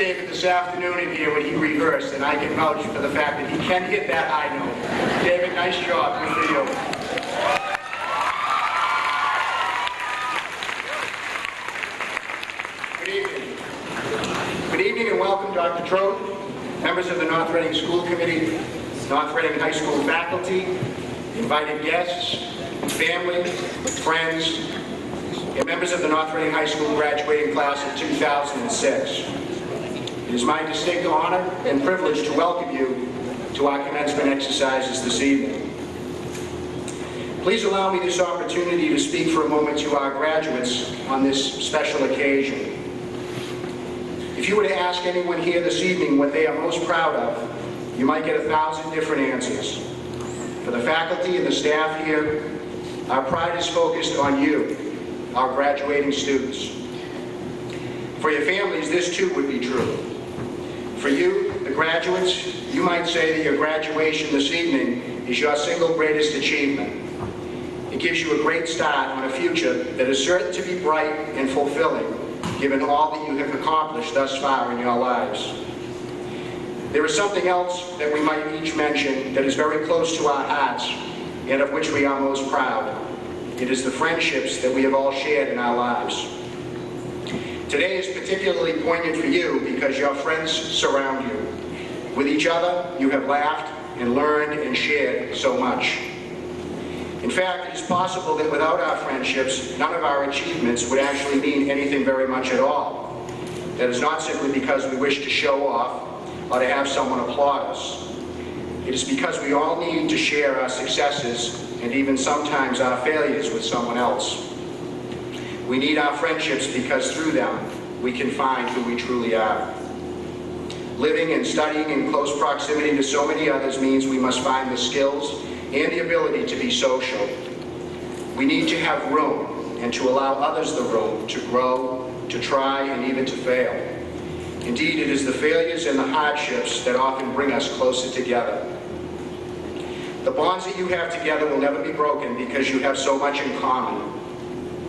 David this afternoon in here when he rehearsed, and I can vouch for the fact that he can hit that high note. David, nice job. Good for you. Good evening. Good evening and welcome, Dr. Trout, members of the North Reading School Committee, North Reading High School faculty, invited guests, family, friends, and members of the North Reading High School graduating class of 2006. It is my distinct honor and privilege to welcome you to our commencement exercises this evening. Please allow me this opportunity to speak for a moment to our graduates on this special occasion. If you were to ask anyone here this evening what they are most proud of, you might get 1,000 different answers. For the faculty and the staff here, our pride is focused on you, our graduating students. For your families, this too would be true. For you, the graduates, you might say that your graduation this evening is your single greatest achievement. It gives you a great start on a future that is certain to be bright and fulfilling, given all that you have accomplished thus far in your lives. There is something else that we might each mention that is very close to our hearts and of which we are most proud. It is the friendships that we have all shared in our lives. Today is particularly poignant for you because your friends surround you. With each other, you have laughed and learned and shared so much. In fact, it is possible that without our friendships, none of our achievements would actually mean anything very much at all. That is not simply because we wish to show off or to have someone applaud us. It is because we all need to share our successes and even sometimes our failures with someone else. We need our friendships because through them we can find who we truly are. Living and studying in close proximity to so many others means we must find the skills and the ability to be social. We need to have room and to allow others the room to grow, to try, and even to fail. Indeed, it is the failures and the hardships that often bring us closer together. The bonds that you have together will never be broken because you have so much in common.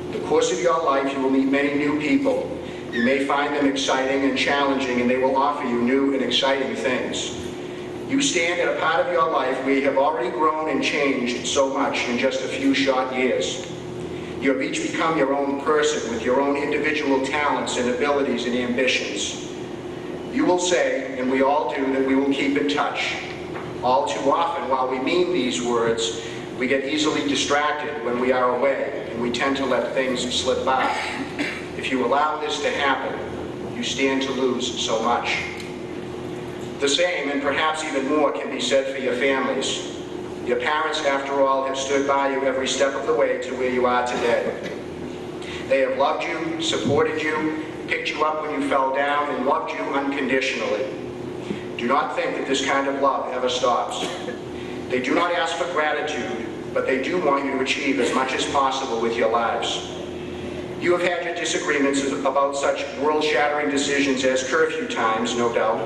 In the course of your life, you will meet many new people. You may find them exciting and challenging, and they will offer you new and exciting things. You stand at a part of your life where you have already grown and changed so much in just a few short years. You have each become your own person with your own individual talents and abilities and ambitions. You will say, and we all do, that we will keep in touch. All too often, while we mean these words, we get easily distracted when we are away, and we tend to let things slip by. If you allow this to happen, you stand to lose so much. The same, and perhaps even more, can be said for your families. Your parents, after all, have stood by you every step of the way to where you are today. They have loved you, supported you, picked you up when you fell down, and loved you unconditionally. Do not think that this kind of love ever stops. They do not ask for gratitude, but they do want you to achieve as much as possible with your lives. You have had your disagreements about such world-shattering decisions as curfew times, no doubt,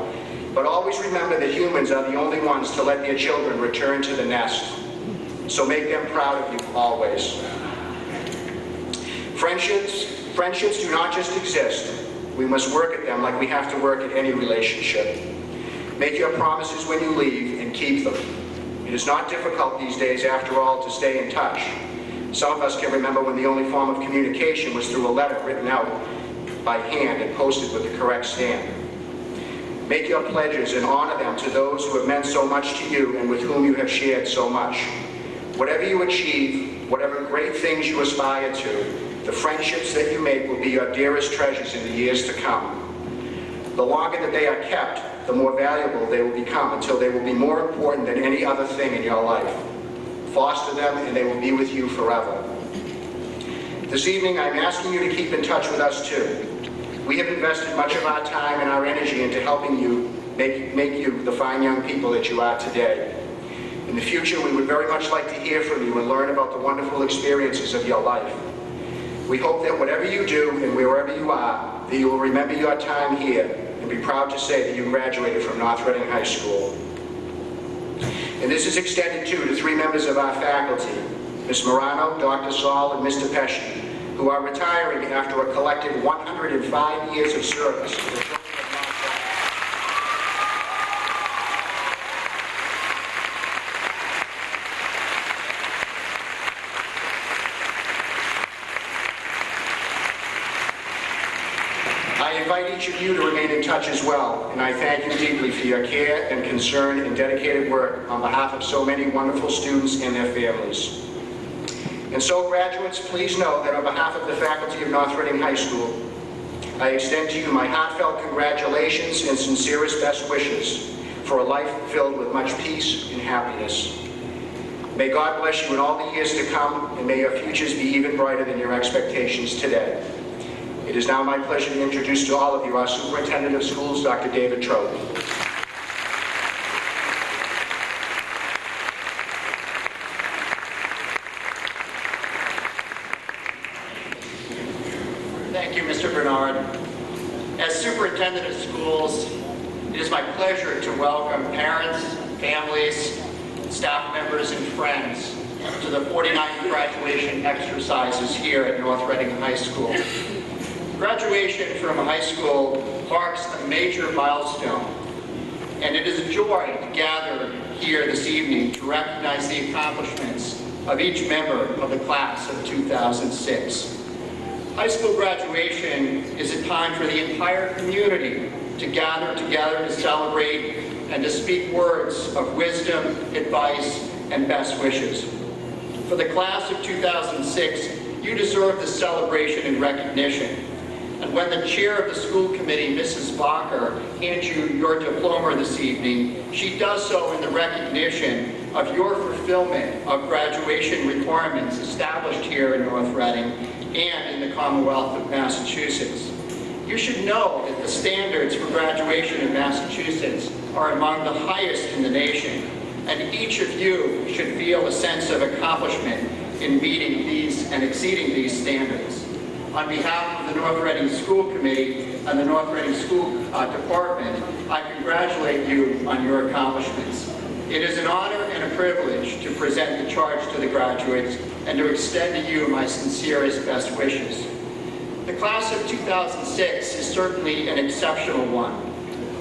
but always remember that humans are the only ones to let their children return to the nest. So make them proud of you always. Friendships do not just exist. We must work at them like we have to work at any relationship. Make your promises when you leave and keep them. It is not difficult these days, after all, to stay in touch. Some of us can remember when the only form of communication was through a letter written out by hand and posted with the correct stamp. Make your pledges and honor them to those who have meant so much to you and with whom you have shared so much. Whatever you achieve, whatever great things you aspire to, the friendships that you make will be your dearest treasures in the years to come. The longer that they are kept, the more valuable they will become until they will be more important than any other thing in your life. Foster them and they will be with you forever. This evening I'm asking you to keep in touch with us too. We have invested much of our time and our energy into helping you make you the fine young people that you are today. In the future, we would very much like to hear from you and learn about the wonderful experiences of your life. We hope that whatever you do and wherever you are, that you will remember your time here and be proud to say that you graduated from North Reading High School. And this is extended too to three members of our faculty, Ms. Morano, Dr. Saul, and Mr. Pesci, who are retiring after a collective 105 years of service to the children of North Reading. invite each of you to remain in touch as well, and I thank you deeply for your care and concern and dedicated work on behalf of so many wonderful students and their families. And so, graduates, please know that on behalf of the faculty of North Reading High School, I extend to you my heartfelt congratulations and sincerest best wishes for a life filled with much peace and happiness. May God bless you in all the years to come, and may your futures be even brighter than your expectations today. It is now my pleasure to introduce to all of you our Superintendent of Schools, Dr. David Trout. Thank you, Mr. Bernard. As Superintendent of Schools, it is my pleasure to welcome parents, families, staff members, and friends to the 49th graduation exercises here at North Reading High School. Graduation from high school marks a major milestone, and it is a joy to gather here this evening to recognize the accomplishments of each member of the class of 2006. High school graduation is a time for the entire community to gather together to celebrate and to speak words of wisdom, advice, and best wishes. For the class of 2006, you deserve the celebration and recognition. And when the chair of the school committee, Mrs. Bacher, hands you your diploma this evening, she does so in the recognition of your fulfillment of graduation requirements established here in North Reading and in the Commonwealth of Massachusetts. You should know that the standards for graduation in Massachusetts are among the highest in the nation, and each of you should feel a sense of accomplishment in meeting these and exceeding these standards. On behalf of the North Reading School Committee and the North Reading School Department, I congratulate you on your accomplishments. It is an honor and a privilege to present the charge to the graduates and to extend to you my sincerest best wishes. The class of 2006 is certainly an exceptional one.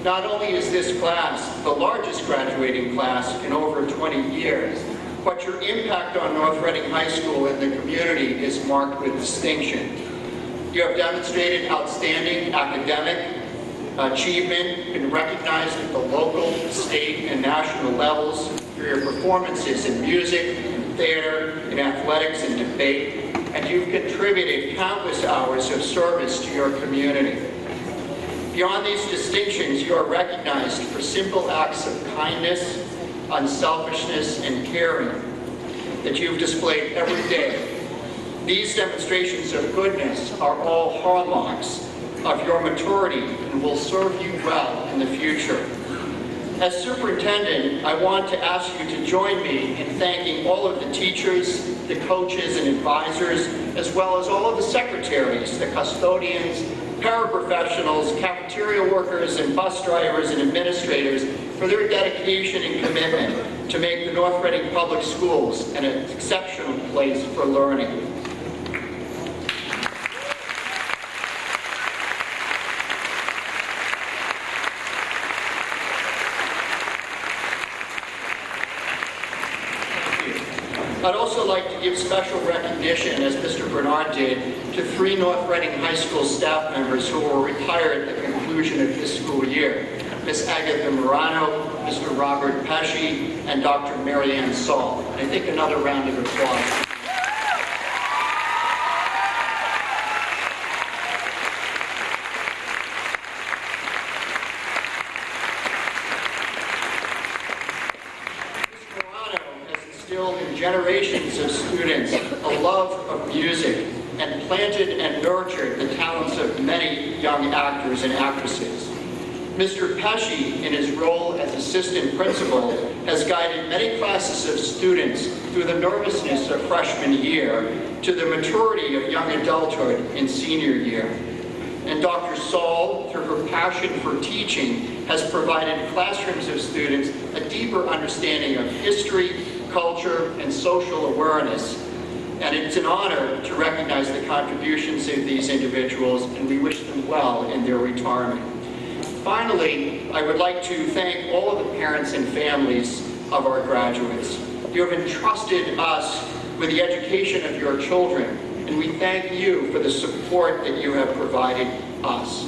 Not only is this class the largest graduating class in over 20 years, but your impact on North Reading High School and the community is marked with distinction. You have demonstrated outstanding academic achievement, been recognized at the local, state, and national levels for your performances in music, in theater, in athletics, and debate, and you've contributed countless hours of service to your community. Beyond these distinctions, you are recognized for simple acts of kindness, unselfishness, and caring that you've displayed every day. These demonstrations of goodness are all hallmarks of your maturity and will serve you well in the future. As superintendent, I want to ask you to join me in thanking all of the teachers, the coaches and advisors, as well as all of the secretaries, the custodians, paraprofessionals, cafeteria workers, and bus drivers and administrators for their dedication and commitment to make the North Reading Public Schools an exceptional place for learning. I'd also like to give special recognition, as Mr. Bernard did, to 3 North Reading High School staff members who will retire at the conclusion of this school year. Ms. Agatha Morano, Mr. Robert Pesci, and Dr. Mary Ann Saul. And I think another round of applause. Generations of students a love of music and planted and nurtured the talents of many young actors and actresses. Mr. Pesci, in his role as assistant principal, has guided many classes of students through the nervousness of freshman year to the maturity of young adulthood in senior year. And Dr. Saul, through her passion for teaching, has provided classrooms of students a deeper understanding of history, culture, and social awareness. And it's an honor to recognize the contributions of these individuals, and we wish them well in their retirement. Finally, I would like to thank all of the parents and families of our graduates. You have entrusted us with the education of your children, and we thank you for the support that you have provided us.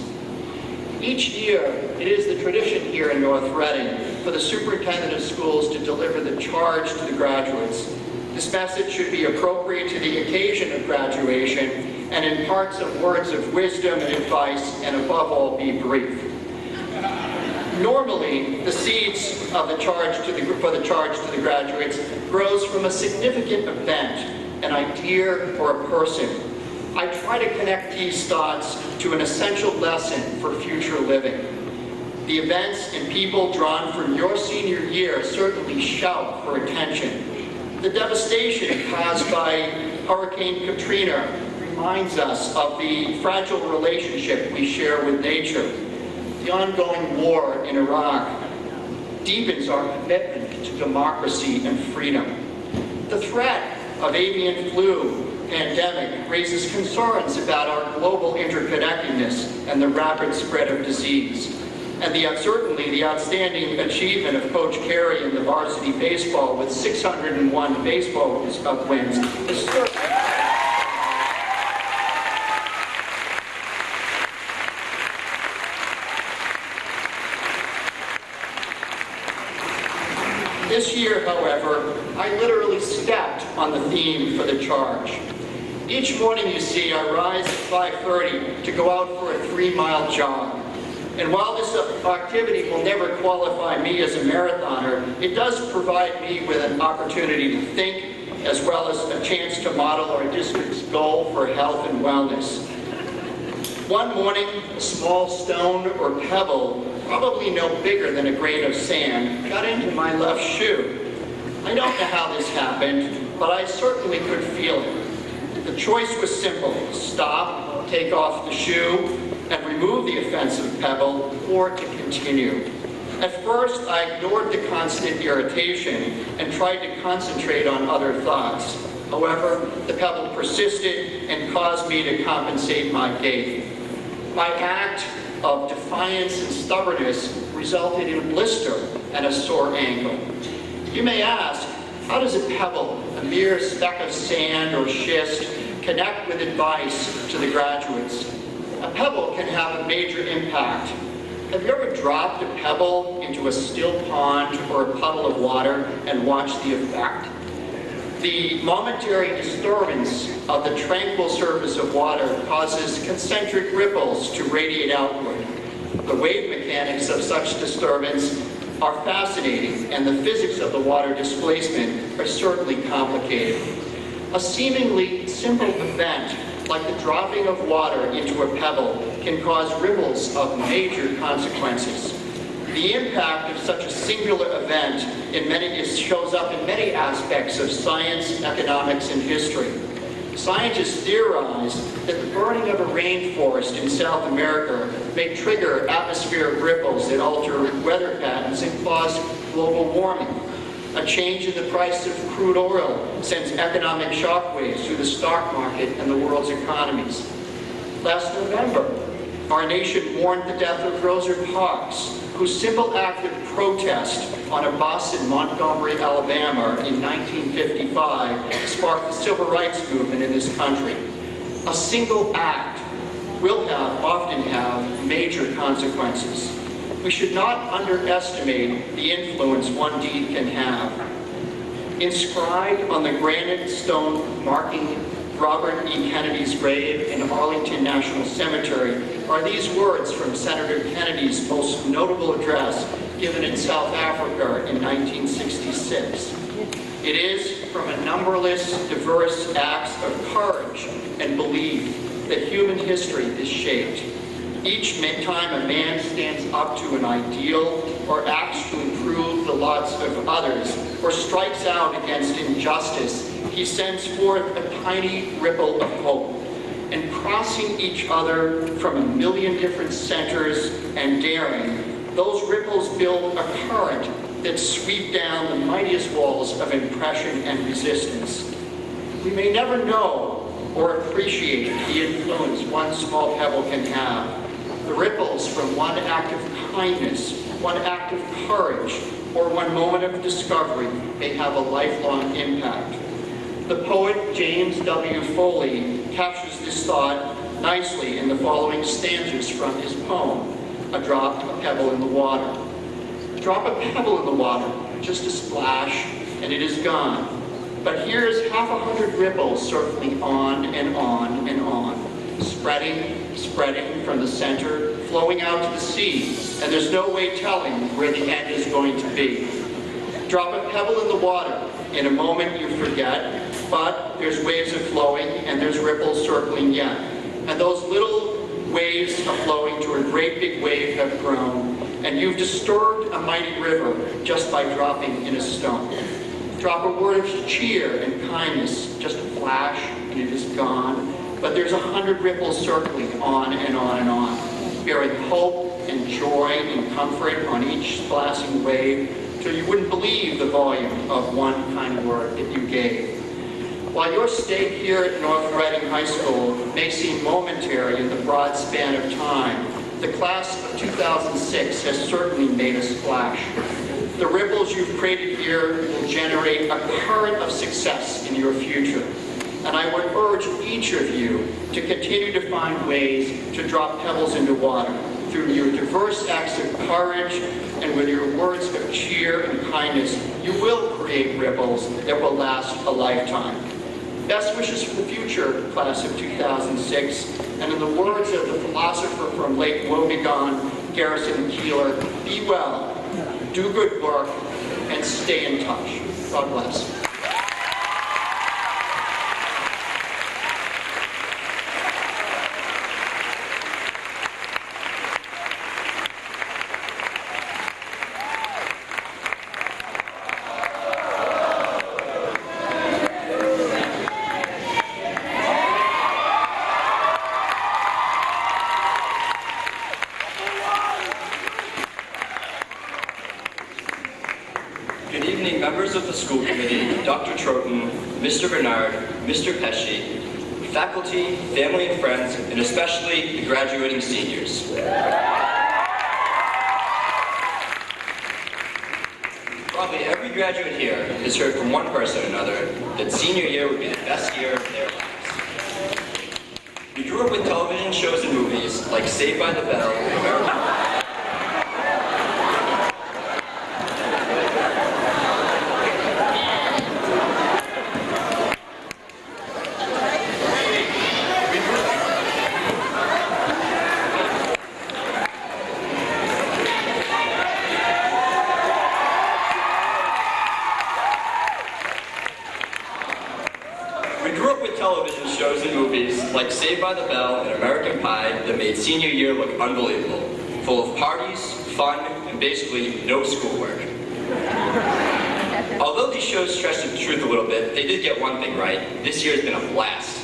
Each year, it is the tradition here in North Reading for the superintendent of schools to deliver the charge to the graduates. This message should be appropriate to the occasion of graduation and imparts some words of wisdom and advice, and above all, be brief. Normally, the seeds of the charge for the charge to the graduates grows from a significant event, an idea, or a person. I try to connect these thoughts to an essential lesson for future living. The events and people drawn from your senior year certainly shout for attention. The devastation caused by Hurricane Katrina reminds us of the fragile relationship we share with nature. The ongoing war in Iraq deepens our commitment to democracy and freedom. The threat of avian flu pandemic raises concerns about our global interconnectedness and the rapid spread of disease. And certainly the outstanding achievement of Coach Carey in the varsity baseball with 601 baseball wins is certainly. This year, however, I literally stepped on the theme for the charge. Each morning, you see, I rise at 5:30 to go out for a 3-mile jog. And while this activity will never qualify me as a marathoner, it does provide me with an opportunity to think, as well as a chance to model our district's goal for health and wellness. One morning, a small stone or pebble, probably no bigger than a grain of sand, got into my left shoe. I don't know how this happened, but I certainly could feel it. The choice was simple: stop, take off the shoe, and remove the offensive pebble, or to continue. At first, I ignored the constant irritation and tried to concentrate on other thoughts. However, the pebble persisted and caused me to compensate my gait. My act of defiance and stubbornness resulted in a blister and a sore ankle. You may ask, how does a pebble, a mere speck of sand or schist, connect with advice to the graduates? A pebble can have a major impact. Have you ever dropped a pebble into a still pond or a puddle of water and watched the effect? The momentary disturbance of the tranquil surface of water causes concentric ripples to radiate outward. The wave mechanics of such disturbance are fascinating, and the physics of the water displacement are certainly complicated. A seemingly simple event, like the dropping of water into a pebble, can cause ripples of major consequences. The impact of such a singular event shows up in many aspects of science, economics, and history. Scientists theorize that the burning of a rainforest in South America may trigger atmospheric ripples that alter weather patterns and cause global warming. A change in the price of crude oil sends economic shockwaves through the stock market and the world's economies. Last November, our nation mourned the death of Rosa Parks, whose simple act of protest on a bus in Montgomery, Alabama in 1955 sparked the civil rights movement in this country. A single act will often have major consequences. We should not underestimate the influence one deed can have. Inscribed on the granite stone marking Robert E. Kennedy's grave in Arlington National Cemetery are these words from Senator Kennedy's most notable address given in South Africa in 1966. It is from a numberless, diverse acts of courage and belief that human history is shaped. Each time a man stands up to an ideal or acts to improve the lots of others or strikes out against injustice, he sends forth a tiny ripple of hope. And crossing each other from a million different centers and daring, those ripples build a current that sweep down the mightiest walls of oppression and resistance. We may never know or appreciate the influence one small pebble can have. The ripples from one act of kindness, one act of courage, or one moment of discovery may have a lifelong impact. The poet James W. Foley captures this thought nicely in the following stanzas from his poem. a drop, a pebble in the water. Drop a pebble in the water, just a splash, and it is gone. But here's 100 ripples circling on and on and on, spreading, spreading from the center, flowing out to the sea, and there's no way telling where the end is going to be. Drop a pebble in the water. In a moment you forget, but there's waves of flowing and there's ripples circling yet. And those little waves of flowing to a great big wave have grown, and you've disturbed a mighty river just by dropping in a stone. Drop a word of cheer and kindness, just a flash, and it is gone. But there's 100 ripples circling on and on and on, bearing hope and joy and comfort on each splashing wave, till you wouldn't believe the volume of one kind word that you gave. While your stay here at North Reading High School may seem momentary in the broad span of time, the class of 2006 has certainly made a splash. The ripples you've created here will generate a current of success in your future. And I would urge each of you to continue to find ways to drop pebbles into water through your diverse acts of courage and with your words of cheer and kindness. You will create ripples that will last a lifetime. Best wishes for the future, class of 2006, and in the words of the philosopher from Lake Wobegon, Garrison Keillor, be well, do good work, and stay in touch. God bless. Good evening, members of the school committee, Dr. Troughton, Mr. Bernard, Mr. Pesci, faculty, family and friends, and especially the graduating seniors. Probably every graduate here has heard from one person or another that senior year would be the best year of their lives. We grew up with television shows and movies like Saved by the Bell and American Pie. We grew up with television shows and movies like Saved by the Bell and American Pie that made senior year look unbelievable, full of parties, fun, and basically no schoolwork. Although these shows stretched the truth a little bit, they did get one thing right. This year has been a blast.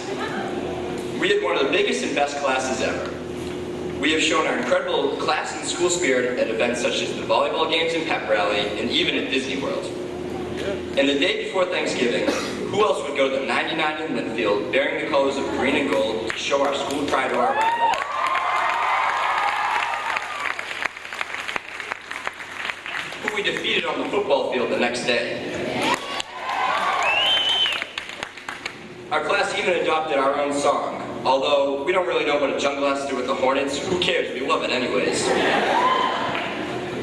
We had one of the biggest and best classes ever. We have shown our incredible class and school spirit at events such as the volleyball games and pep rally, and even at Disney World. And the day before Thanksgiving, who else would go to the 99 in Linfield bearing the colors of green and gold to show our school pride to our rivals? Who we defeated on the football field the next day. Our class even adopted our own song. Although we don't really know what a jungle has to do with the Hornets, who cares? We love it anyways.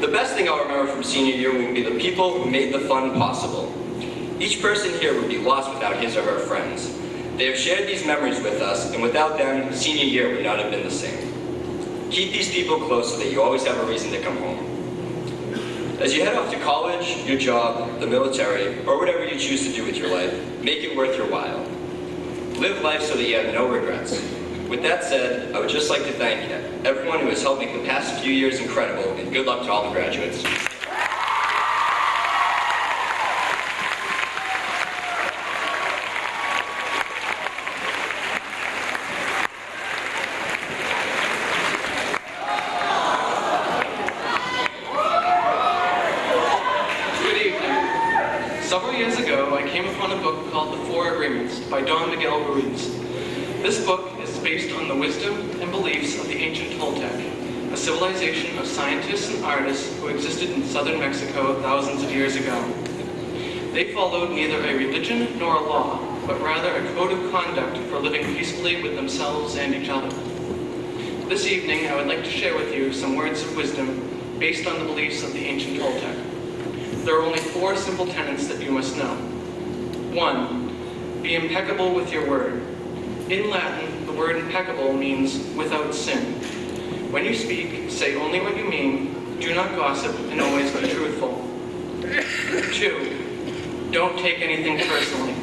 The best thing I'll remember from senior year will be the people who made the fun possible. Each person here would be lost without his or her friends. They have shared these memories with us, and without them, senior year would not have been the same. Keep these people close so that you always have a reason to come home. As you head off to college, your job, the military, or whatever you choose to do with your life, make it worth your while. Live life so that you have no regrets. With that said, I would just like to thank everyone who has helped make the past few years incredible, and good luck to all the graduates. Several years ago, I came upon a book called The Four Agreements by Don Miguel Ruiz. This book is based on the wisdom and beliefs of the ancient Toltec, a civilization of scientists and artists who existed in southern Mexico thousands of years ago. They followed neither a religion nor a law, but rather a code of conduct for living peacefully with themselves and each other. This evening, I would like to share with you some words of wisdom based on the beliefs of the ancient Toltec. There are only 4 simple tenets that you must know. 1. Be impeccable with your word. In Latin, the word impeccable means without sin. When you speak, say only what you mean, do not gossip, and always be truthful. 2. Don't take anything personally.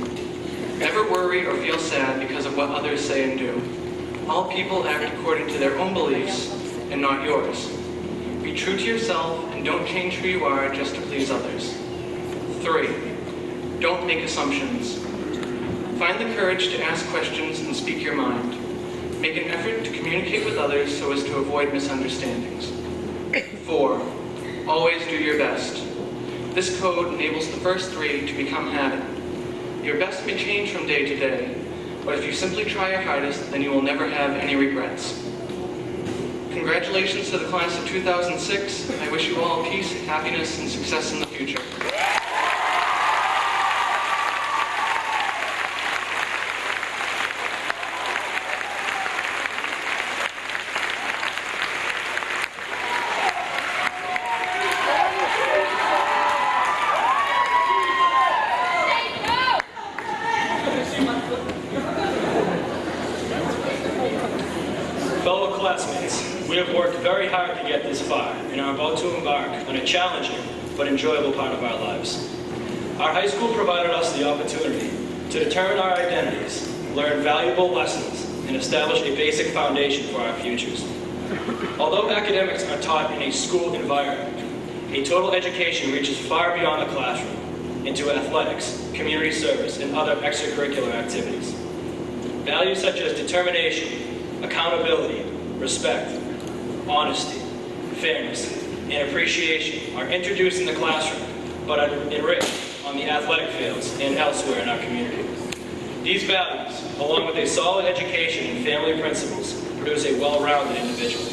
Never worry or feel sad because of what others say and do. All people act according to their own beliefs and not yours. Be true to yourself and don't change who you are just to please others. 3. Don't make assumptions. Find the courage to ask questions and speak your mind. Make an effort to communicate with others so as to avoid misunderstandings. 4. Always do your best. This code enables the first 3 to become habit. Your best may change from day to day, but if you simply try your hardest, then you will never have any regrets. Congratulations to the class of 2006. I wish you all peace, happiness, and success in the future. Fellow classmates, we have worked very hard to get this far and are about to embark on a challenging but enjoyable part of our lives. Our high school provided us the opportunity to determine our identities, learn valuable lessons, and establish a basic foundation for our futures. Although academics are taught in a school environment, a total education reaches far beyond the classroom into athletics, community service, and other extracurricular activities. Values such as determination, accountability, respect, honesty, fairness, and appreciation are introduced in the classroom, but are enriched on the athletic fields and elsewhere in our community. These values, along with a solid education and family principles, produce a well-rounded individual.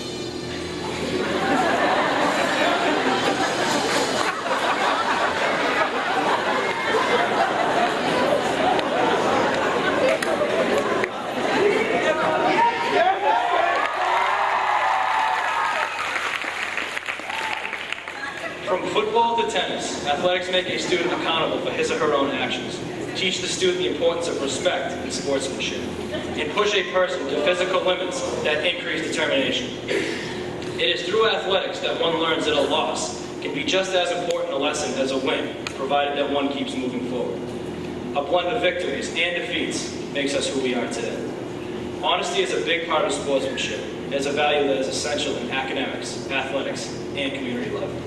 From football to tennis, athletics make a student accountable for his or her own actions, teach the student the importance of respect and sportsmanship, and push a person to physical limits that increase determination. It is through athletics that one learns that a loss can be just as important a lesson as a win, provided that one keeps moving forward. A blend of victories and defeats makes us who we are today. Honesty is a big part of sportsmanship. It is a value that is essential in academics, athletics, and community life.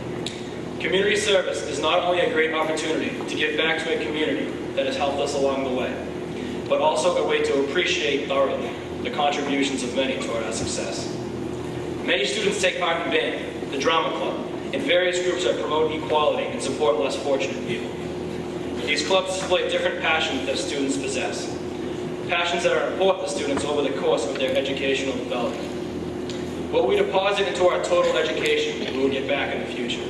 Community service is not only a great opportunity to give back to a community that has helped us along the way, but also a way to appreciate thoroughly the contributions of many toward our success. Many students take part in band, the drama club, and various groups that promote equality and support less fortunate people. These clubs display different passions that students possess, passions that are important to students over the course of their educational development. What we deposit into our total education, we will get back in the future.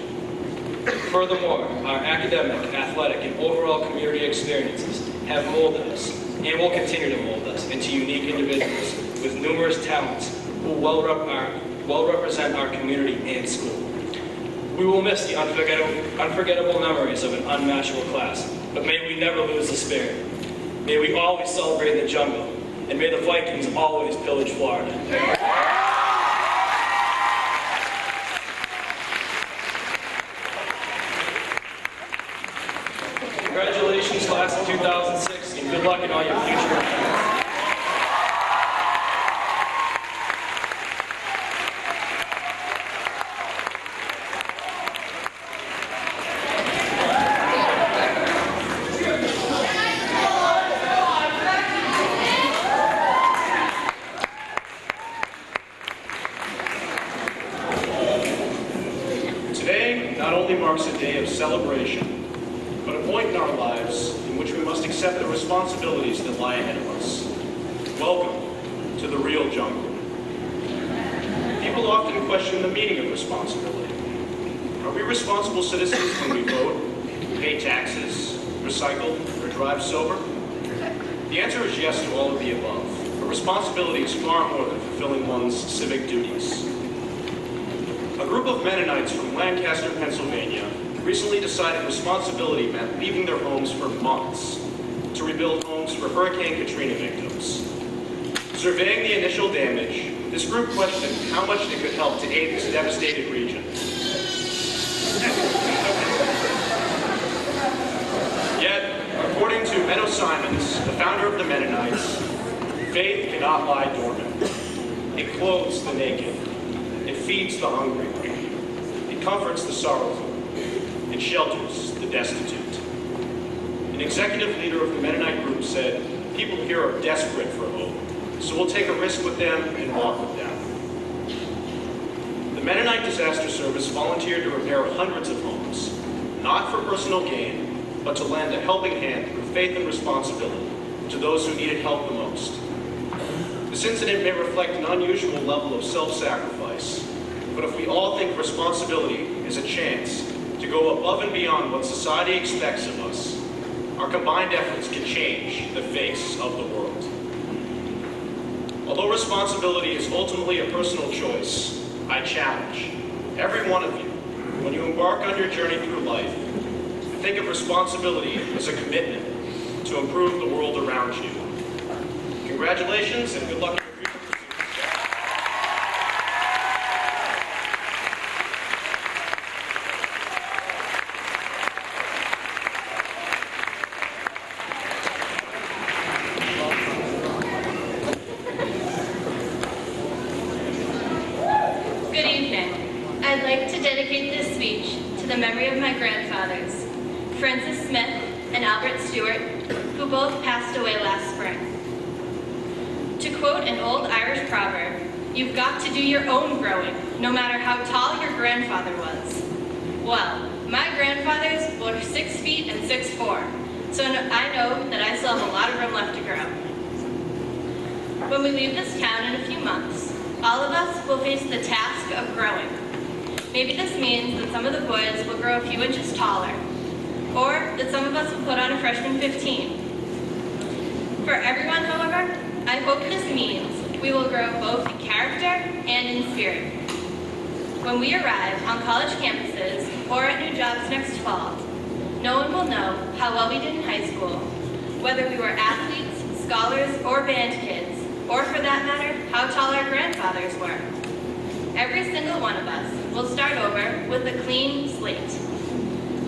Furthermore, our academic, athletic, and overall community experiences have molded us and will continue to mold us into unique individuals with numerous talents who well represent our community and school. We will miss the unforgettable memories of an unmatchable class, but may we never lose the spirit. May we always celebrate the jungle, and may the Vikings always pillage Florida. Congratulations, class of 2006, and good luck in all your future endeavors. Today not only marks a day of celebration, but a point in our lives in which we must accept the responsibilities that lie ahead of us. Welcome to the real jungle. People often question the meaning of responsibility. Are we responsible citizens when we vote, pay taxes, recycle, or drive sober? The answer is yes to all of the above. A responsibility is far more than fulfilling one's civic duties. A group of Mennonites from Lancaster, Pennsylvania, recently decided responsibility meant leaving their homes for months to rebuild homes for Hurricane Katrina victims. Surveying the initial damage, this group questioned how much they could help to aid this devastated region. Yet, according to Menno Simons, the founder of the Mennonites, faith cannot lie dormant. It clothes the naked. It feeds the hungry. It comforts the sorrowful. It shelters the destitute. An executive leader of the Mennonite group said, "People here are desperate for hope, so we'll take a risk with them and walk with them." The Mennonite Disaster Service volunteered to repair hundreds of homes, not for personal gain, but to lend a helping hand through faith and responsibility to those who needed help the most. This incident may reflect an unusual level of self-sacrifice, but if we all think responsibility is a chance to go above and beyond what society expects of us, our combined efforts can change the face of the world. Although responsibility is ultimately a personal choice, I challenge every one of you, when you embark on your journey through life, think of responsibility as a commitment to improve the world around you. Congratulations and good luck in your future pursuits. Good evening. I'd like to dedicate this speech to the memory of my grandfathers, Francis Smith and Albert Stewart, who both passed away last spring. To quote an old Irish proverb, you've got to do your own growing, no matter how tall your grandfather was. Well, my grandfathers were 6 feet and 6'4", so I know that I still have a lot of room left to grow. When we leave this town in a few months, all of us will face the task of growing. Maybe this means that some of the boys will grow a few inches taller, or that some of us will put on a freshman 15. For everyone, however, I hope this means we will grow both in character and in spirit. When we arrive on college campuses or at new jobs next fall, no one will know how well we did in high school, whether we were athletes, scholars, or band kids, or for that matter, how tall our grandfathers were. Every single one of us will start over with a clean slate.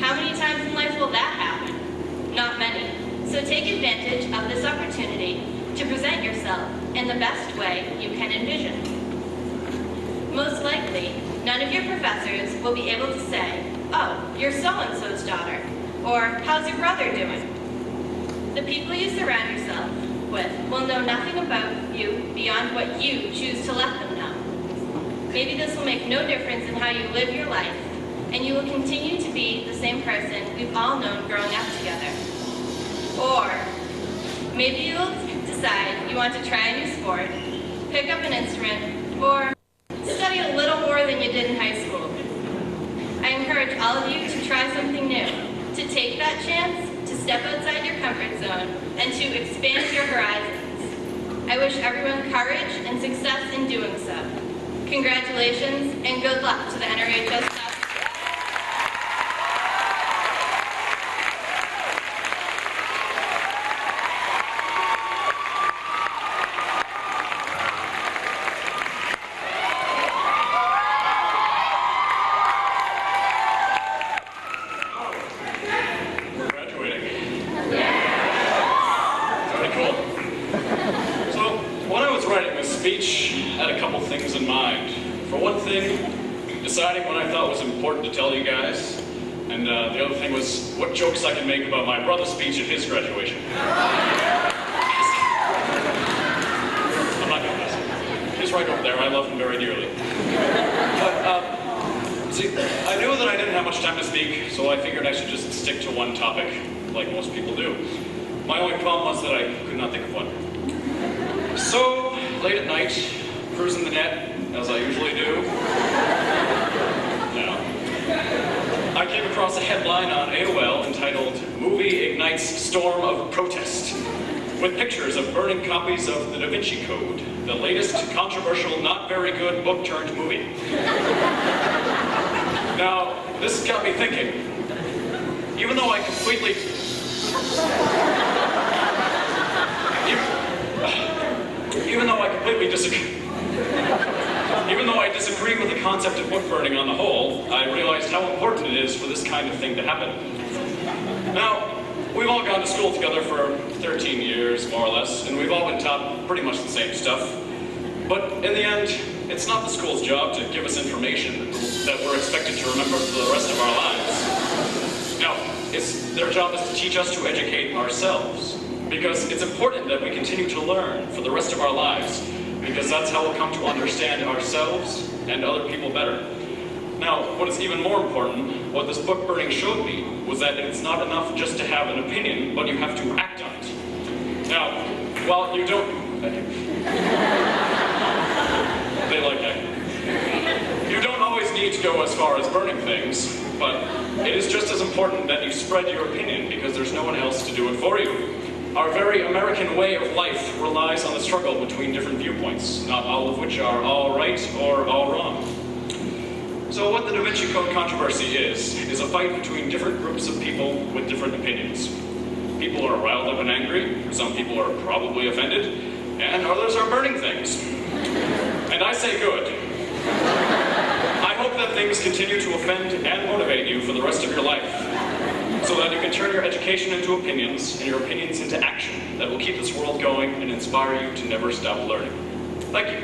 How many times in life will that happen? Not many. So take advantage of this opportunity to present yourself in the best way you can envision. Most likely, none of your professors will be able to say, "Oh, you're so-and-so's daughter," or "How's your brother doing?" The people you surround yourself with will know nothing about you beyond what you choose to let them know. Maybe this will make no difference in how you live your life, and you will continue to be the same person we've all known growing up together. Or maybe you will decide you want to try a new sport, pick up an instrument, or study a little more than you did in high school. I encourage all of you to try something new, to take that chance, to step outside your comfort zone, and to expand your horizons. I wish everyone courage and success in doing so. Congratulations and good luck to the NRHS staff. Speech had a couple things in mind. For one thing, deciding what I thought was important to tell you guys, and the other thing was what jokes I can make about my brother's speech at his graduation. I'm not gonna mess it. He's right over there. I love him very dearly. But see, I knew that I didn't have much time to speak, so I figured I should just stick to one topic, like most people do. My only problem was that I could not think of one. So, late at night, cruising the net, as I usually do. Now, I came across a headline on AOL entitled, "Movie Ignites Storm of Protest." with pictures of burning copies of the Da Vinci Code, the latest controversial, not very good book turned movie. Now, this got me thinking. Even though I completely disagree with the concept of book burning on the whole, I realized how important it is for this kind of thing to happen. Now, we've all gone to school together for 13 years, more or less, and we've all been taught pretty much the same stuff. But in the end, it's not the school's job to give us information that we're expected to remember for the rest of our lives. No, their job is to teach us to educate ourselves. Because it's important that we continue to learn for the rest of our lives, because that's how we'll come to understand ourselves and other people better. Now, what is even more important, what this book burning showed me, was that it's not enough just to have an opinion, but you have to act on it. Now, while you don't... They like that. You don't always need to go as far as burning things, but it is just as important that you spread your opinion, because there's no one else to do it for you. Our very American way of life relies on the struggle between different viewpoints, not all of which are all right or all wrong. So what the Da Vinci Code controversy is a fight between different groups of people with different opinions. People are riled up and angry, some people are probably offended, and others are burning things. And I say good. I hope that things continue to offend and motivate you for the rest of your life, so that you can turn your education into opinions and your opinions into action that will keep this world going and inspire you to never stop learning. Thank you.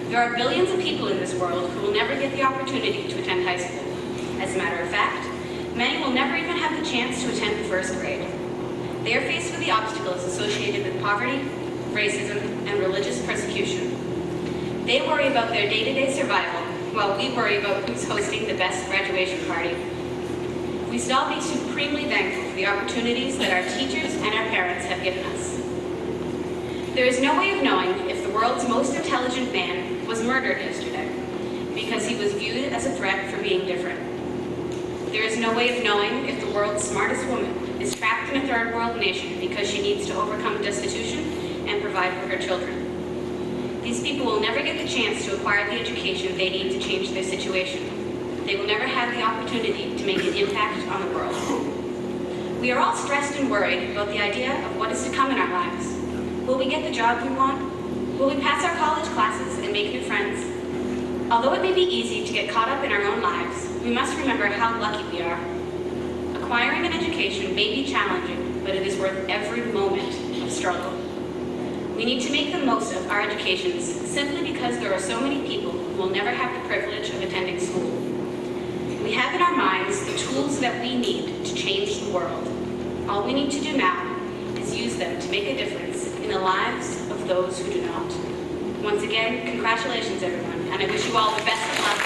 There are billions of people in this world who will never get the opportunity to attend high school. As a matter of fact, many will never even have the chance to attend the first grade. They are faced with the obstacles associated with poverty, racism, and religious persecution. They worry about their day-to-day survival, while we worry about who's hosting the best graduation party. We should all be supremely thankful for the opportunities that our teachers and our parents have given us. There is no way of knowing if the world's most intelligent man was murdered yesterday because he was viewed as a threat for being different. There is no way of knowing if the world's smartest woman is trapped in a third world nation because she needs to overcome destitution and provide for her children. These people will never get the chance to acquire the education they need to change their situation. They will never have the opportunity to make an impact on the world. We are all stressed and worried about the idea of what is to come in our lives. Will we get the job we want? Will we pass our college classes and make new friends? Although it may be easy to get caught up in our own lives, we must remember how lucky we are. Acquiring an education may be challenging, but it is worth every moment of struggle. We need to make the most of our educations simply because there are so many people who will never have the privilege of attending school. We have in our minds the tools that we need to change the world. All we need to do now is use them to make a difference in the lives of those who do not. Once again, congratulations everyone, and I wish you all the best of luck.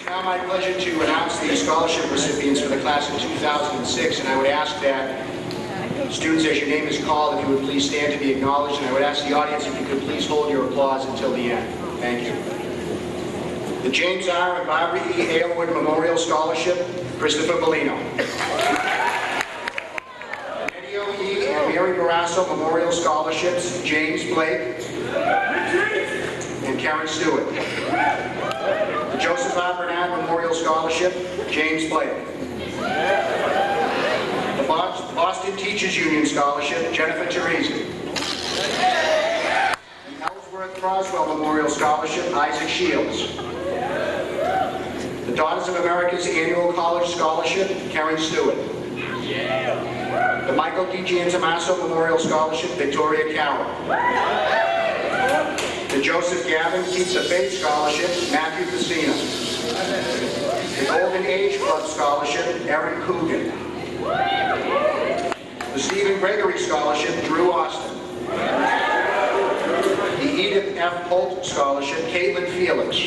Now my pleasure to announce the scholarship recipients for the class of 2006, and I would ask that students, as your name is called, if you would please stand to be acknowledged, and I would ask the audience if you could please hold your applause until the end. Thank you. The James R. and Barbara E. Aylward Memorial Scholarship, Christopher Bellino. Eddie O. E. and Mary Barrasso Memorial Scholarships, James Blake and Karen Stewart. The Joseph R. Bernard Memorial Scholarship, James Blake. The Boston Teachers Union Scholarship, Jennifer Teresi. The Ellsworth Croswell Memorial Scholarship, Isaac Shields. The Daughters of America's Annual College Scholarship, Karen Stewart. The Michael D. Giantomasso Memorial Scholarship, Victoria Carroll. The Joseph Gavin Keep the Faith Scholarship, Matthew Casina. The Golden Age Club Scholarship, Erin Coogan. The Stephen Gregory Scholarship, Drew Austin. The Edith F. Holt Scholarship, Caitlin Felix.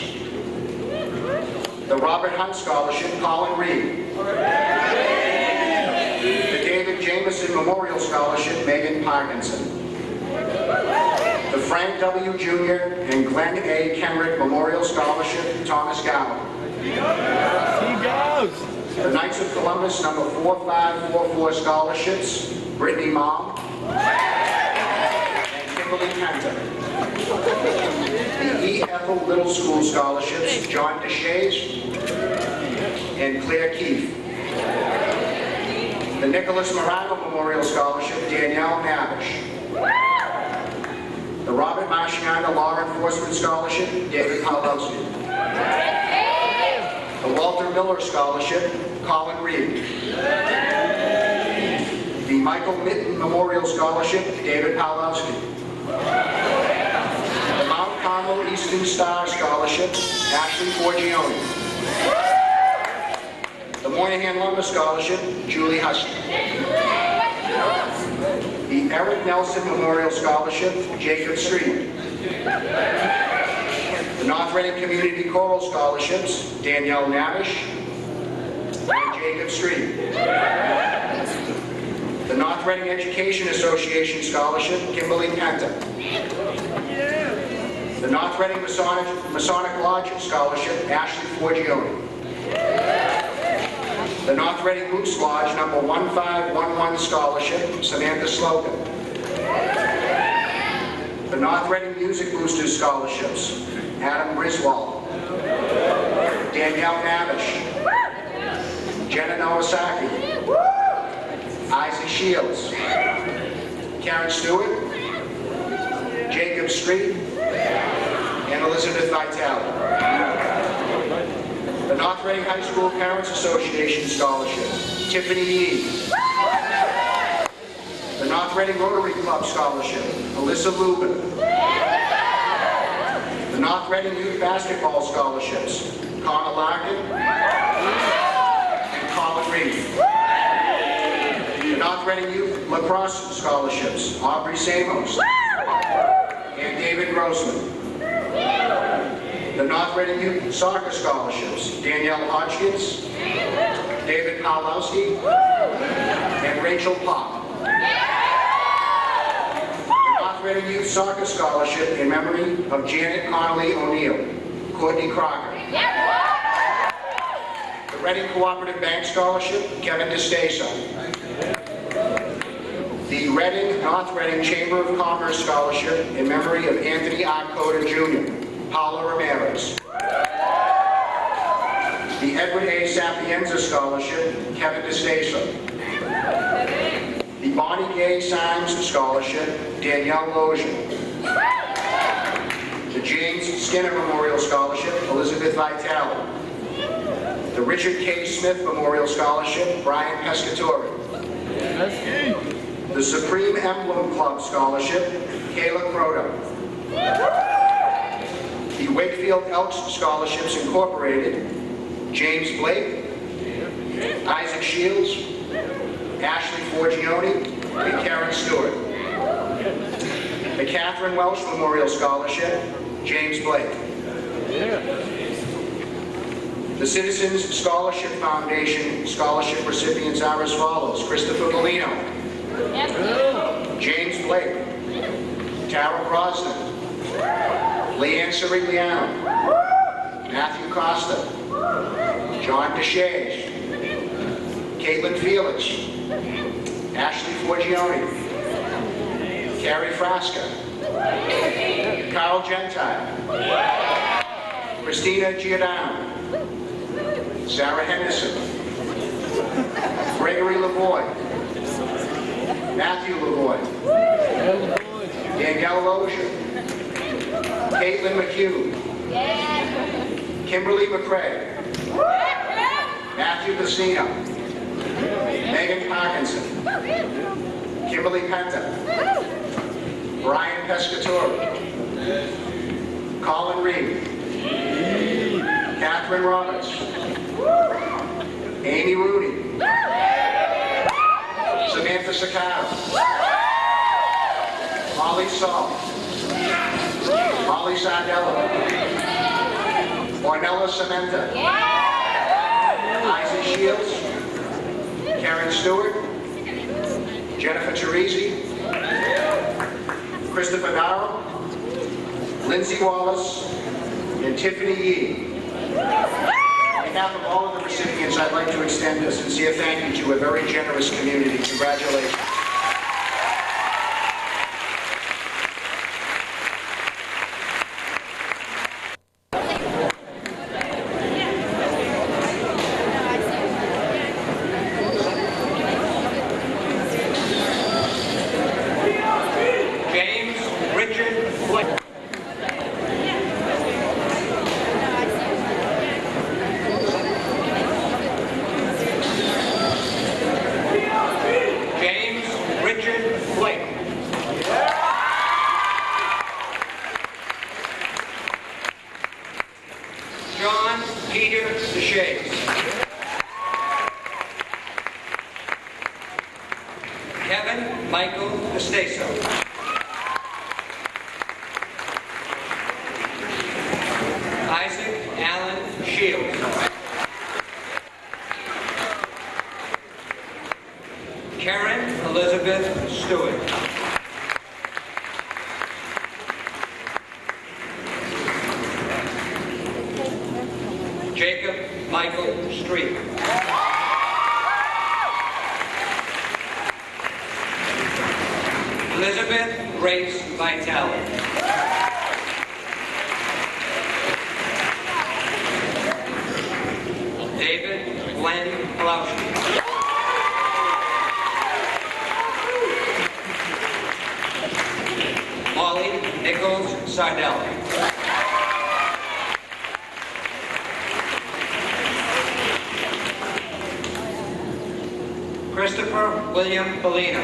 The Robert Hunt Scholarship, Colin Reed. The David Jameson Memorial Scholarship, Megan Parkinson. The Frank W. Jr. and Glenn A. Kenrick Memorial Scholarship, Thomas Gowan. The Knights of Columbus number 4544 Scholarships, Brittany Mom and Kimberly Penta. The E. Ethel Little School Scholarships, John DeShays and Claire Keefe. The Nicholas Morano Memorial Scholarship, Danielle Navish. The Robert Marciano Law Enforcement Scholarship, David Pawlowski. The Walter Miller Scholarship, Colin Reed. The Michael Mitten Memorial Scholarship, David Pawlowski. The Mount Carmel Eastern Star Scholarship, Ashley Forgione. The Moynihan Lumber Scholarship, Julie Huston. The Eric Nelson Memorial Scholarship, Jacob Street. The North Reading Community Choral Scholarships, Danielle Navish and Jacob Street. The North Reading Education Association Scholarship, Kimberly Penta. The North Reading Masonic Lodge Scholarship, Ashley Forgione. The North Reading Roots Lodge number 1511 Scholarship, Samantha Slocum. The North Reading Music Boosters Scholarships, Adam Griswold, Danielle Navish, Jenna Nowasaki, Isaac Shields, Karen Stewart, Jacob Street, and Elizabeth Vitale. The North Reading High School Parents Association Scholarship, Tiffany Yee. The North Reading Rotary Club Scholarship, Alyssa Lubin. The North Reading Youth Basketball Scholarships, Connor Larkin and Colin Reed. The North Reading Youth Lacrosse Scholarships, Aubrey Samos and David Grossman. The North Reading Youth Soccer Scholarships, Danielle Hodgkins, David Pawlowski, and Rachel Pop. The North Reading Youth Soccer Scholarship in memory of Janet Connolly O'Neill, Courtney Crocker. The Reading Cooperative Bank Scholarship, Kevin DeStaso. The North Reading Chamber of Commerce Scholarship in memory of Anthony R. Coder Jr., Paula Ramirez. The Edward A. Sapienza Scholarship, Kevin DeStaso. The Bonnie Gay Symes Scholarship, Danielle Lozier. The James Skinner Memorial Scholarship, Elizabeth Vitale. The Richard K. Smith Memorial Scholarship, Brian Pescatore. The Supreme Emblem Club Scholarship, Kayla Croto. The Wakefield Elks Scholarships Incorporated, James Blake, Isaac Shields, Ashley Forgione, and Karen Stewart. The Catherine Welsh Memorial Scholarship, James Blake. The Citizens Scholarship Foundation scholarship recipients are as follows: Christopher Molino, James Blake, Tara Brosnan, Leanne Sirigliano, Matthew Costa, John DeShay, Caitlin Felix, Ashley Forgione, Carrie Frasca, Carl Gentile, Christina Giordano, Sarah Henderson, Gregory Lavoie, Matthew Lavoie, Danielle Lozier, Caitlin McHugh, Kimberly McCrae, Matthew Bassino, Megan Parkinson, Kimberly Penta, Brian Pescatore, Colin Reed, Catherine Roberts, Amy Rooney, Samantha Sakara, Molly Saul, Molly Sardella, Ornella Samantha, Isaac Shields, Karen Stewart, Jennifer Teresi, Christopher Darrow, Lindsay Wallace, and Tiffany Yee. On behalf of all of the recipients, I'd like to extend a sincere thank you to a very generous community. Congratulations. Christopher William Bellino.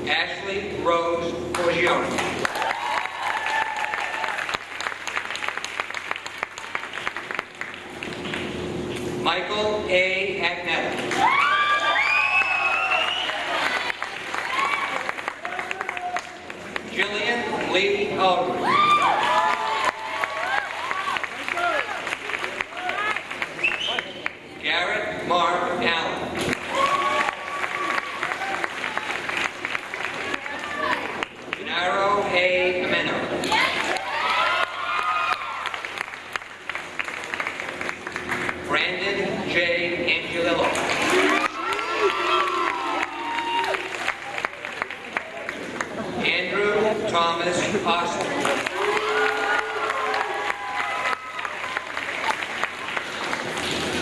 Ashley Rose Forgione. Michael A. Agnetta. Jillian Lee Aldridge. Garrett Mark Allen. Gennaro A. Ameno. Brandon J. Angelillo. Andrew Thomas Austin.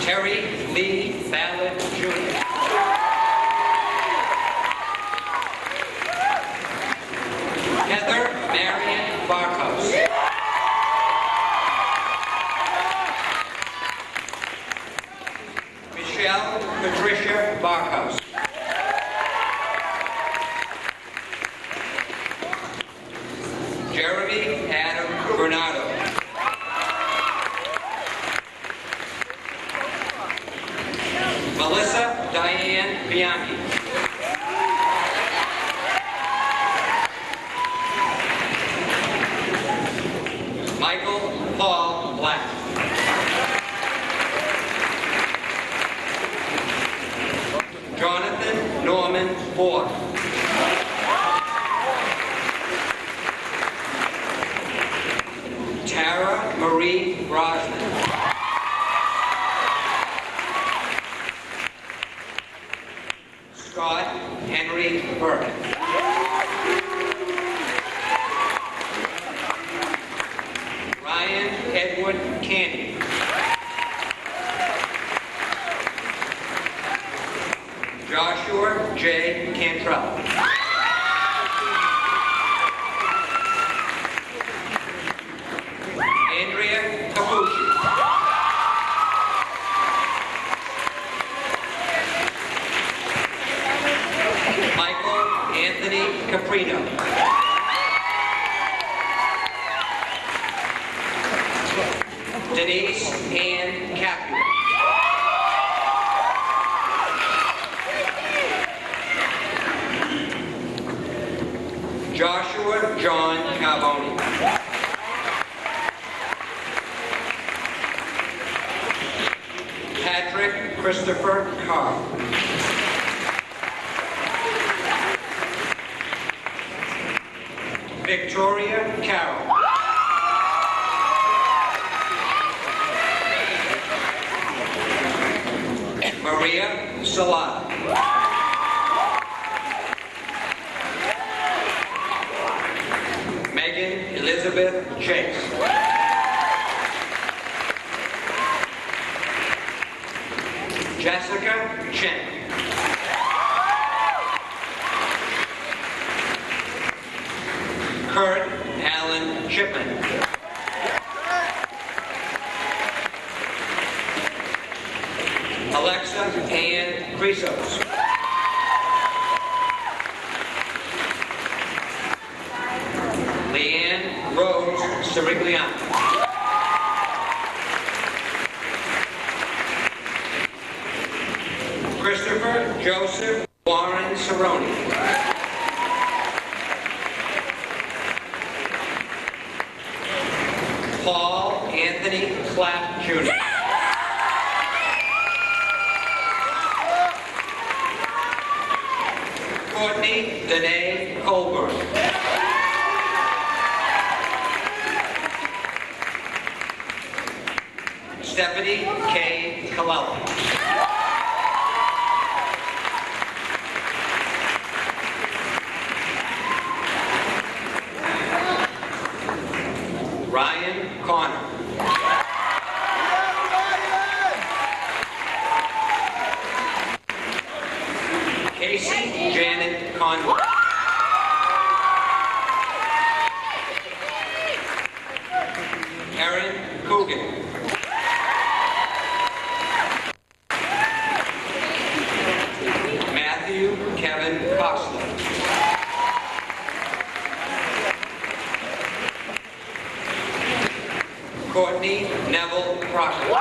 Terry Lee Ballard Jr. Heather Marion Barkhouse. Michelle Patricia Barkhouse. Jeremy Adam Bernardo. Melissa Diane Bianchi. Denise Ann Capulet. Joshua John Carboni. Patrick Christopher Carr. Victoria Carroll. Maria Salada. Megan Elizabeth Chase. Jessica Chen. Kurt Allen Chipman. Alexa Ann Crisos. Leanne Rose Sirigliano. Christopher Joseph Warren Cerrone. Paul Anthony Clapp Jr. Courtney Danae Colburn. Stephanie K. Colella. Ryan Connor. Casey Janet Conway. Erin Coogan. Matthew Kevin Costa. Courtney Neville Proctor.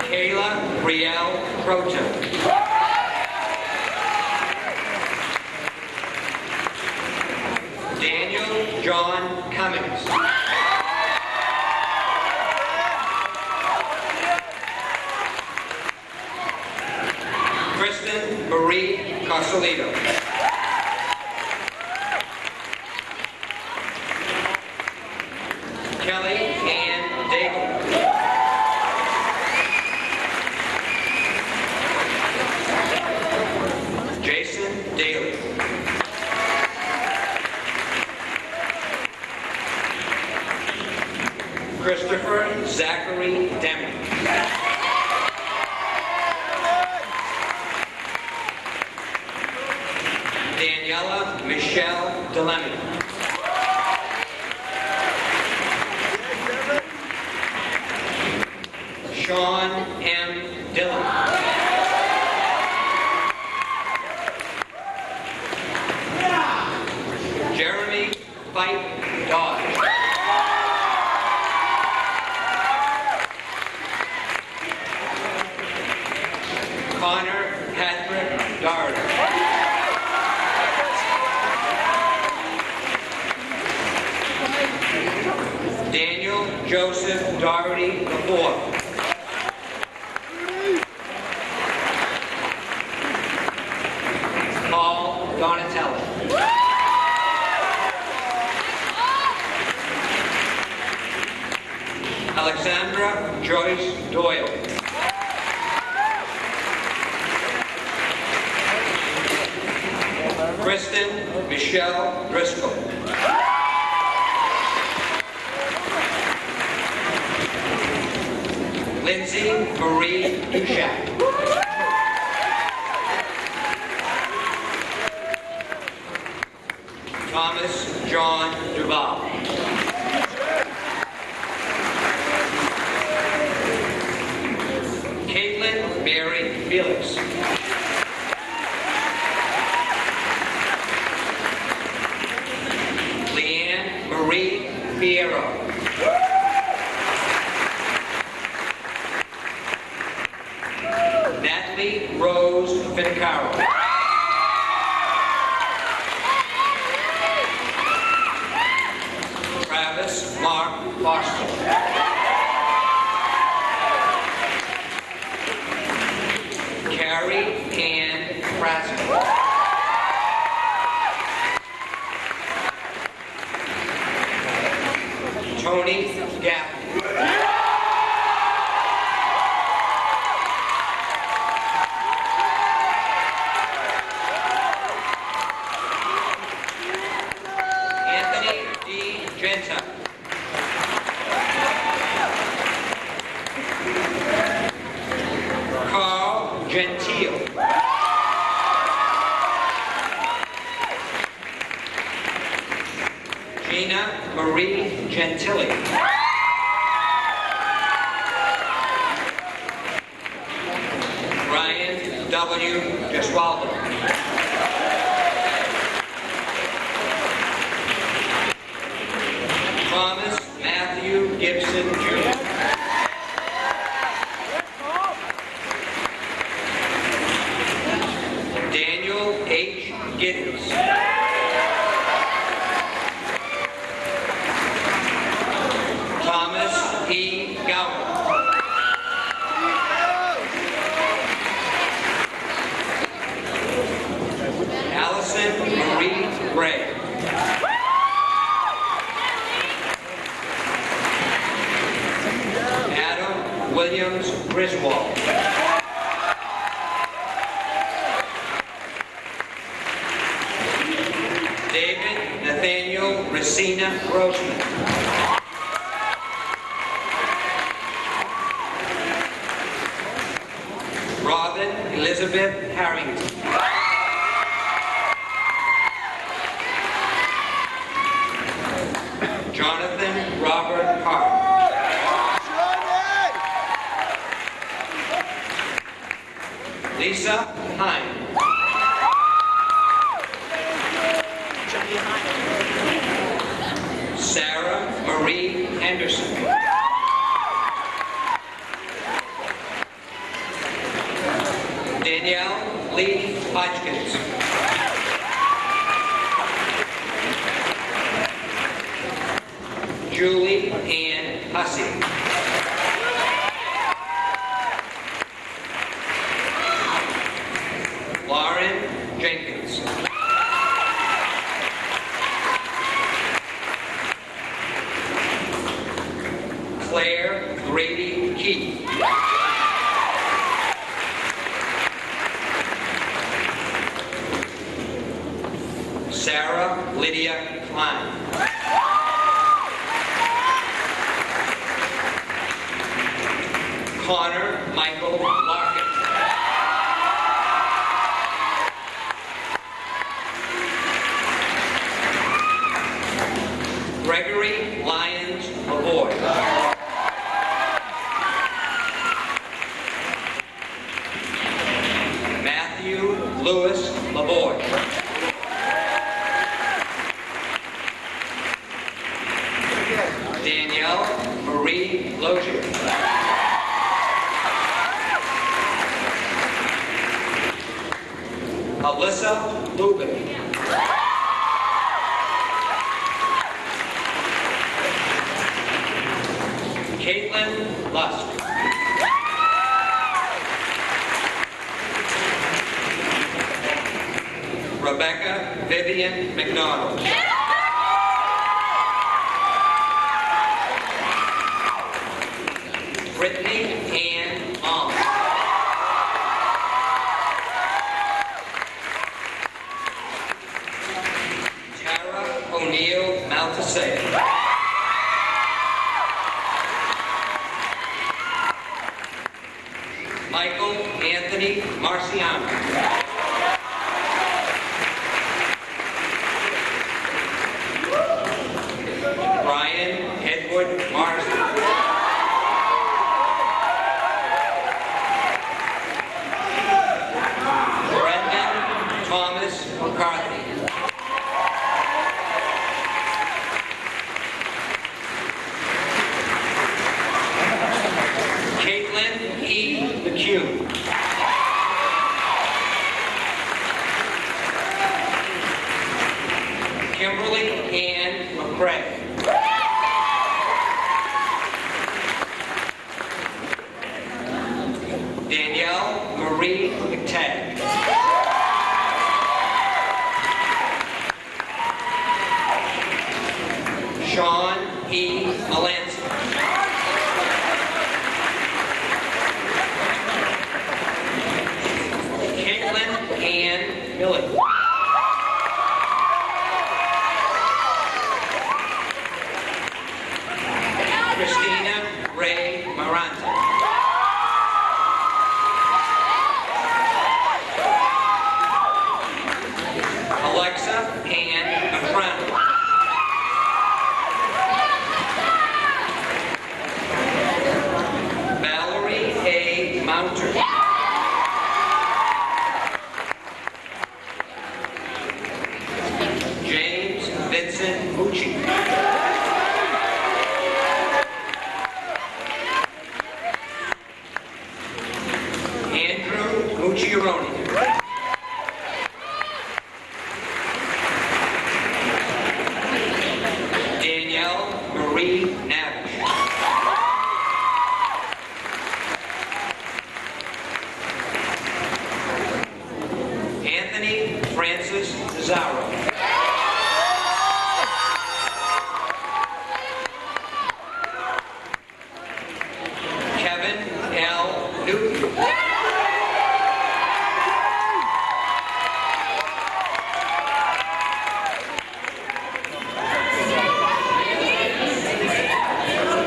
Kayla Brielle Croton. Daniel John Cummings. Kristen Marie Carsolito. Kelly Ann Daigle. Jason Daly. Christopher Zachary Deming. Daniela Michelle Delemmy. Sean M. Dillon. Jeremy Fight Dodge. Connor Patrick Darder. Daniel Joseph Doherty IV. Paul Donatello. Alexandra Joyce Doyle. Kristen Michelle Driscoll. Lindsay Marie Duchette. Thomas John Duval. Caitlin Mary Felix. Natalie Rose Finicaro. Travis Mark Foster. Carrie Ann Krasner. Tony Gaffney. Anthony D. Genta. Carl Gentile. Gina Marie Gentili. Ryan W. Gesualdo. Thomas Matthew Gibson Jr. Daniel H. Giddens. Thomas E. Gower. Allison Marie Gray. Adam Williams Griswold. David Nathaniel Racina Grossman. Robin Elizabeth Harrington. Jonathan Robert Hart. Lisa Hine. Sarah Marie Henderson. Danielle Lee Hodgkins. Julie Ann Hussey. Lauren Jenkins. Claire Grady Keith. Sarah Lydia Klein. Connor Michael Larkin. Gregory Lyons Lavoy. Matthew Lewis Lavoy. Danielle Marie Lozier. Alyssa Lubin. Caitlin Lusk. Rebecca Vivian McDonald. Brittany Ann Ong. Tara O'Neill Maltasay. Michael Anthony Marciano. Brian Edward Marsden. Brendan Thomas McCarthy. Caitlin E. McCune. Craig. Danielle Marie McTagg. Sean E. Melanson. Caitlin Ann Millett. Christina Ray Maranta. Alexa Ann McCrannell. Valerie A. Mounter. James Vincent Mucci. Andrew Mucciaroni. Danielle Marie Navish. Anthony Francis Pizarro. Kevin L. Newton.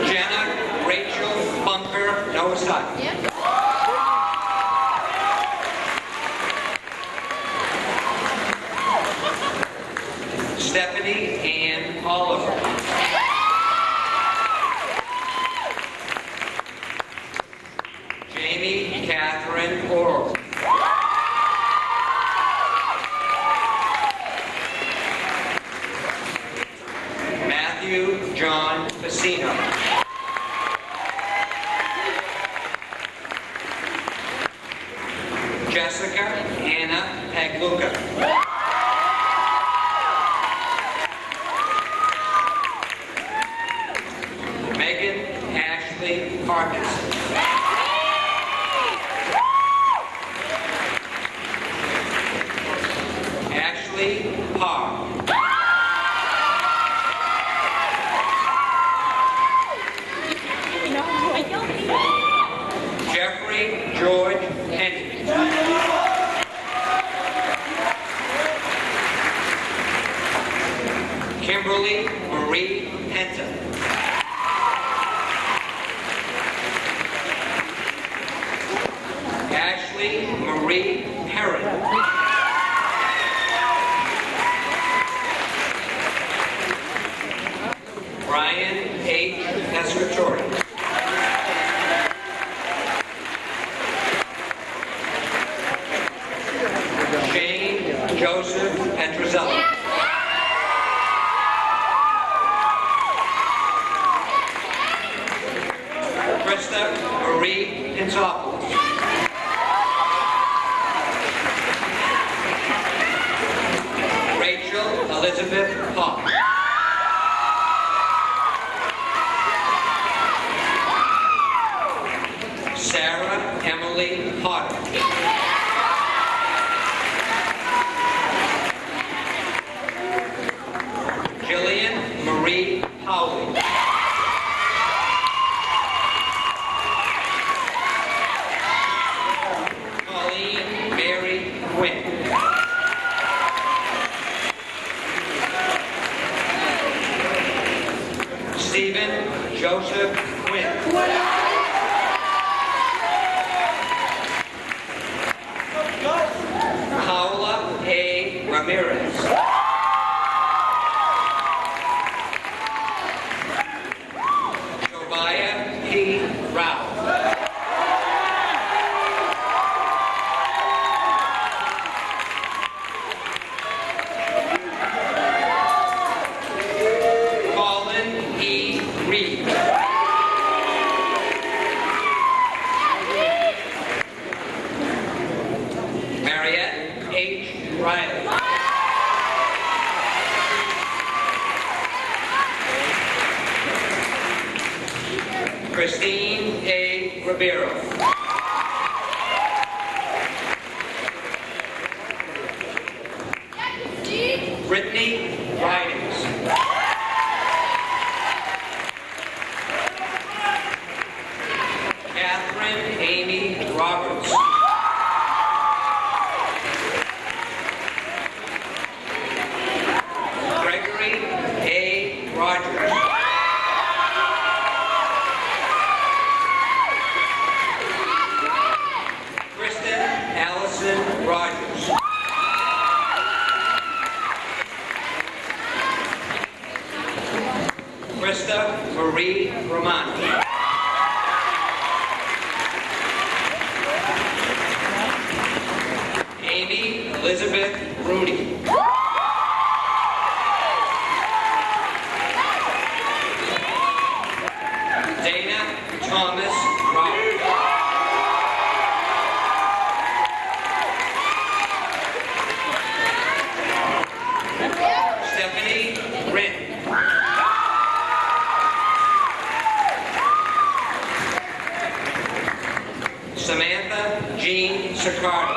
Jenna Rachel Bunker Nowasaki. Stephanie Ann Oliver. Jamie Catherine Orr. Matthew John Pacino. Jessica Anna Pagluca. Megan Ashley Parkinson. Ashley Parr. Jeffrey George Henry. Kimberly Marie Penta. Ashley Marie Perrin. Brian H. Pescatori. Shane Joseph Petrozelli. Krista Marie Pintopoulos. Rachel Elizabeth Hawk. Sarah Emily Potter. Jillian Marie Howley. Colleen Mary Quinn. Stephen Joseph Quinn. Paula A. Ramirez. Tobiah P. Rao. Colin E. Reed. Mariette H. Riley. Christine A. Ribeiro. Brittany Ridings. Catherine Amy Roberts. Gregory A. Rogers. Kristen Allison Rogers. Krista Marie Romano. Amy Elizabeth Rooney. Dana Thomas Roberts. Stephanie Wren. Samantha Jean Sicardo.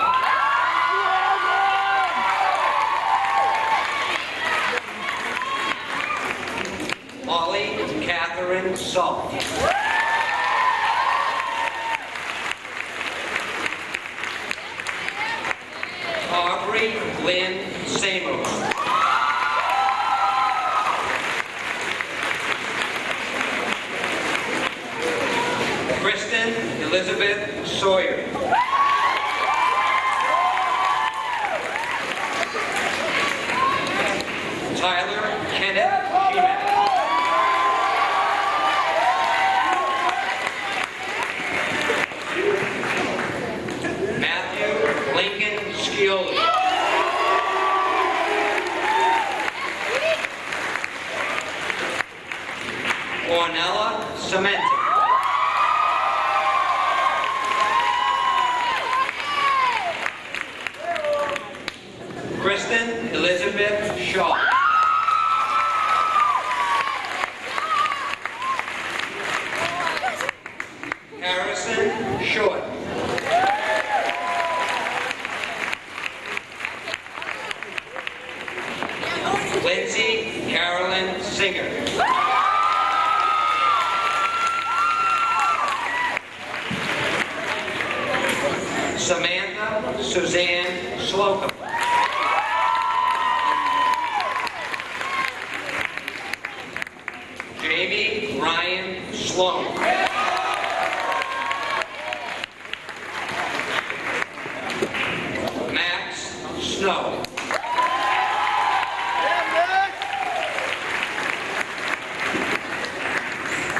Molly Catherine Salt. Aubrey Lynn Samos. Kristen Elizabeth Sawyer. Tyler Kenneth Sheeman. Matthew Lincoln Scioli. Ornella Cementa. Kristen Elizabeth Shaw. Harrison Short. Lindsay Carolyn Singer. Samantha Suzanne Slocum. Jamie Ryan Sloan. Max Snow.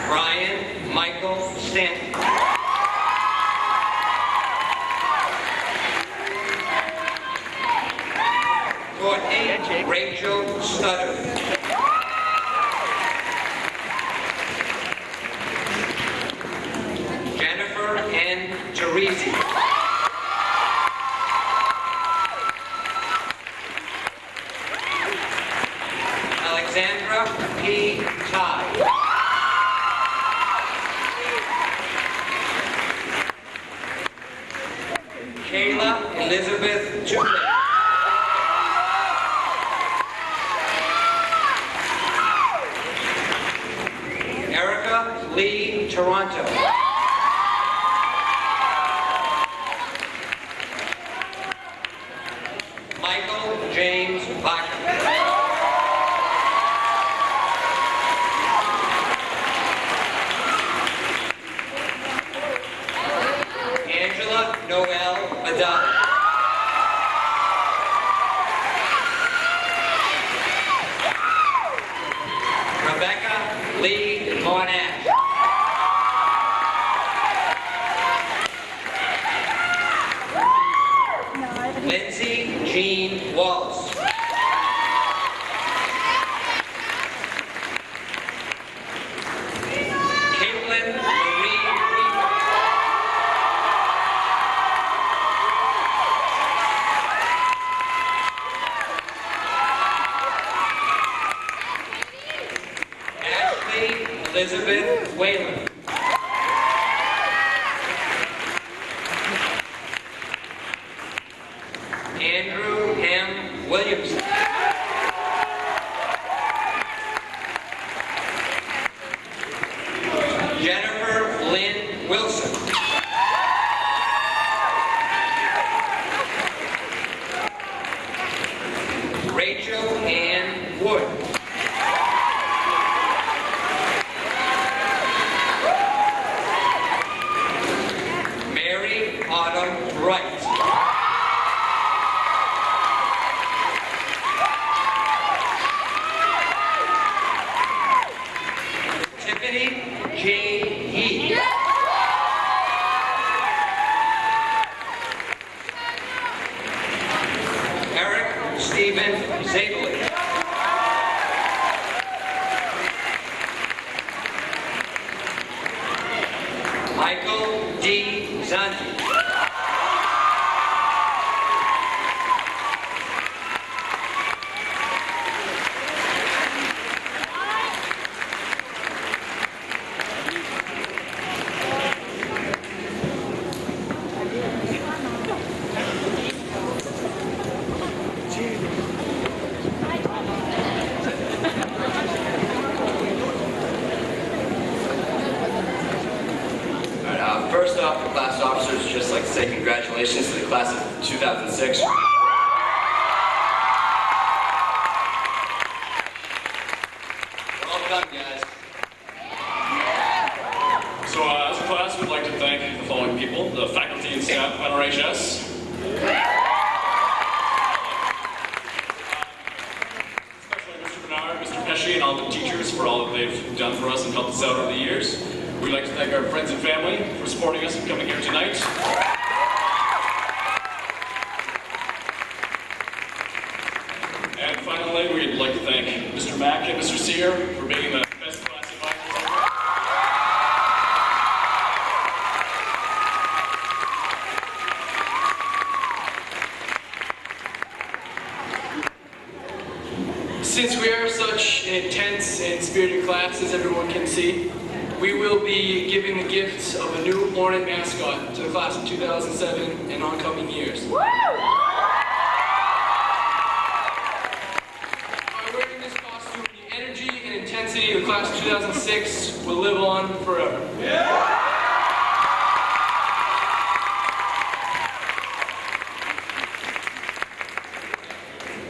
Brian Michael Stanton. Courtney Rachel Stutter. Jennifer N. Teresi. Alexandra P. Ty. Kayla Elizabeth Julie. Erica Lee Toronto. Michael James Baca. Angela Noel Adad. Rebecca Lee Monash. Lindsay Jean Wallace. Caitlin Marie Reed. Ashley Elizabeth Whalen. Andrew M. Williamson. Jennifer Lynn Wilson. Rachel Ann Wood. Mary Autumn Wright. Tiffany J. Yee. Eric Stephen Zabely. Michael D. Zanti. First off, the class officers would just like to say congratulations to the class of 2006. Well done, guys. So as a class, we'd like to thank the following people: the faculty and staff of NRHS, especially Mr. Bernard, Mr. Pesci, and all the teachers for all that they've done for us and helped us out over the years. We'd like to thank our friends and family for supporting us and coming here tonight. And finally, we'd like to thank Mr. Mack and Mr. Sear for being the best class advisors ever. Since we are such an intense and spirited class, as everyone can see, we will be giving the gifts of a new Hornet mascot to the class of 2007 and oncoming years. By wearing this costume, the energy and intensity of the class of 2006 will live on forever.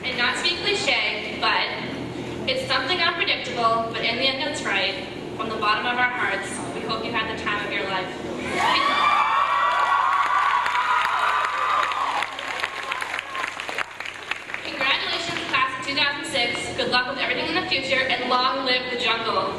And not to be cliche, but it's something unpredictable, but in the end it's right. From the bottom of our hearts, we hope you had the time of your life. Congratulations, class of 2006. Good luck with everything in the future, and long live the jungle.